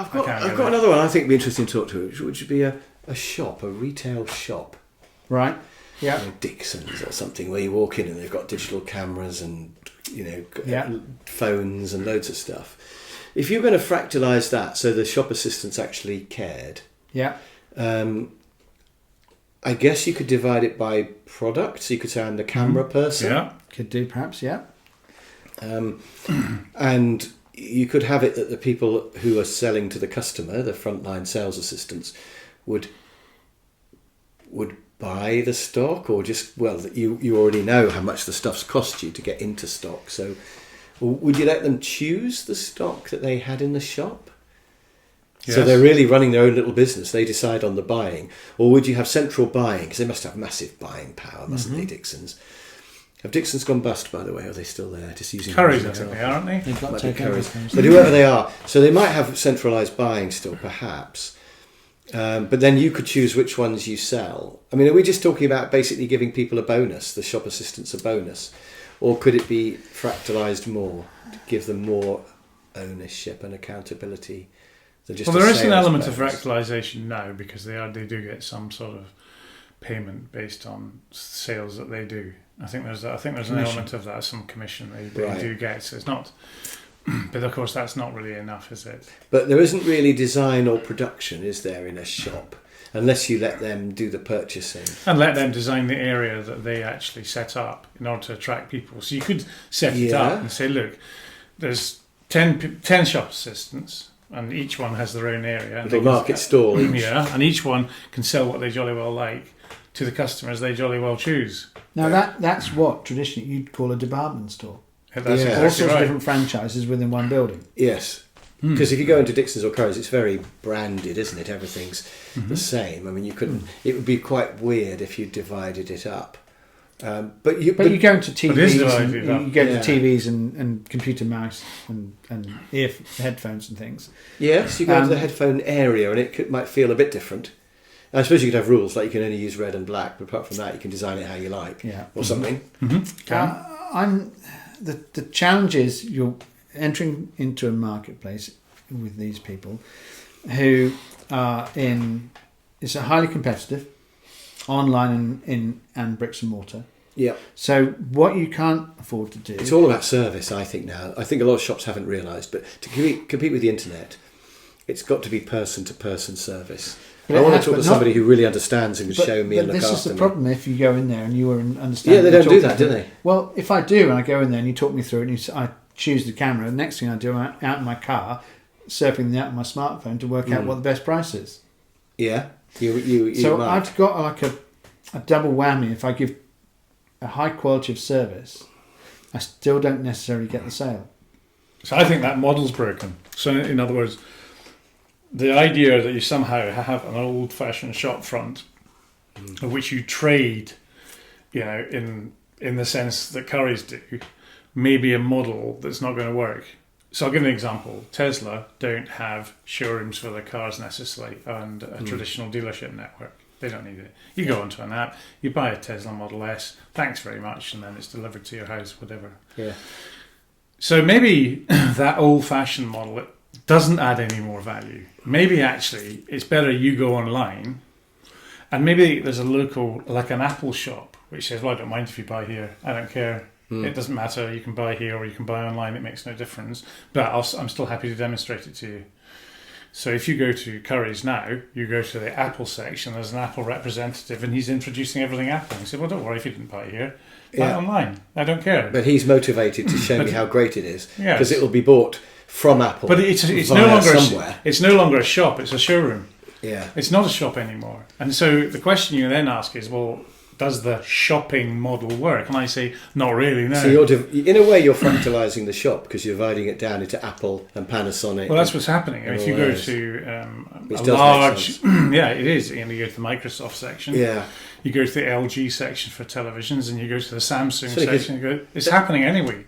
I've got another one I think would be interesting to talk to, which would be a shop, a retail shop. Right. Yeah. Dixon's or something, where you walk in and they've got digital cameras and phones and loads of stuff. If you're going to fractalise that so the shop assistants actually cared, I guess you could divide it by product. So you could say I'm the camera person. Yeah, could do perhaps, yeah. And you could have it that the people who are selling to the customer, the frontline sales assistants, would buy the stock, or just, you already know how much the stuff's cost you to get into stock. So would you let them choose the stock that they had in the shop? Yes. So they're really running their own little business. They decide on the buying. Or would you have central buying? Because they must have massive buying power, mustn't they, Dixon's? Have Dixon's gone bust, by the way? Or are they still there? Just using Currys, I think they are, aren't they? They've got Currys. But whoever they are. So they might have centralised buying still, perhaps. But then you could choose which ones you sell. I mean, are we just talking about basically giving people a bonus, the shop assistants a bonus? Or could it be fractalised more, to give them more ownership and accountability? There is an element of fractalisation now, because they do get some sort of payment based on sales that they do. I think there's an element of that, some commission they do get. So it's not, but of course that's not really enough, is it? But there isn't really design or production, is there, in a shop? Unless you let them do the purchasing. And let them design the area that they actually set up in order to attract people. So you could set it up and say, look, there's 10 shop assistants, and each one has their own area. Little market stall. Yeah, and each one can sell what they jolly well like to the customers they jolly well choose. Now that's what traditionally you'd call a department store. Yeah, that's exactly all sorts right. of different franchises within one building. Yes. Because if you go into Dixon's or Currys, it's very branded, isn't it? Everything's the same. I mean, you couldn't. It would be quite weird if you divided it up. But you go into TVs, TVs and computer mouse and headphones and things. Yes, you go into the headphone area, and it might feel a bit different. I suppose you could have rules like you can only use red and black, but apart from that, you can design it how you like, or something. The challenge is you're entering into a marketplace with these people who are it's a highly competitive online and bricks and mortar. Yeah. So what you can't afford to do... It's all about service, I think, now. I think a lot of shops haven't realised, but to compete with the internet, it's got to be person-to-person service. I want to talk to somebody who really understands and can show me and look after me. This is the problem if you go in there and you understand... Yeah, they don't do that, do they? Well, if I do and I go in there and you talk me through it and I choose the camera, the next thing I do, I'm out in my car, surfing the app on my smartphone to work out what the best price is. Yeah. I've got like a double whammy. If I give a high quality of service, I still don't necessarily get the sale. So I think that model's broken. So in other words, the idea that you somehow have an old-fashioned shop front of which you trade, in the sense that Currys do, may be a model that's not going to work. So I'll give an example. Tesla don't have showrooms for their cars necessarily and a traditional dealership network. They don't need it. You go onto an app, you buy a Tesla Model S, thanks very much, and then it's delivered to your house, whatever. Yeah. So maybe that old-fashioned model doesn't add any more value. Maybe actually it's better you go online, and maybe there's a local, like an Apple shop, which says, well, I don't mind if you buy here. I don't care. It doesn't matter. You can buy here or you can buy online. It makes no difference. But I'm still happy to demonstrate it to you. So if you go to Currys now, you go to the Apple section, there's an Apple representative and he's introducing everything Apple. And he said, well, don't worry if you didn't buy it here. Buy it online. I don't care. But he's motivated to show me how great it is. Because it will be bought from Apple. But it's no longer it's no longer a shop, it's a showroom. Yeah. It's not a shop anymore. And so the question you then ask is, well, does the shopping model work? And I say, not really, no. So in a way, you're fractalising the shop because you're dividing it down into Apple and Panasonic. Well, that's what's happening. If you go to a large... yeah, it is. And you go to the Microsoft section. Yeah. You go to the LG section for televisions and you go to the Samsung section. It's happening anyway.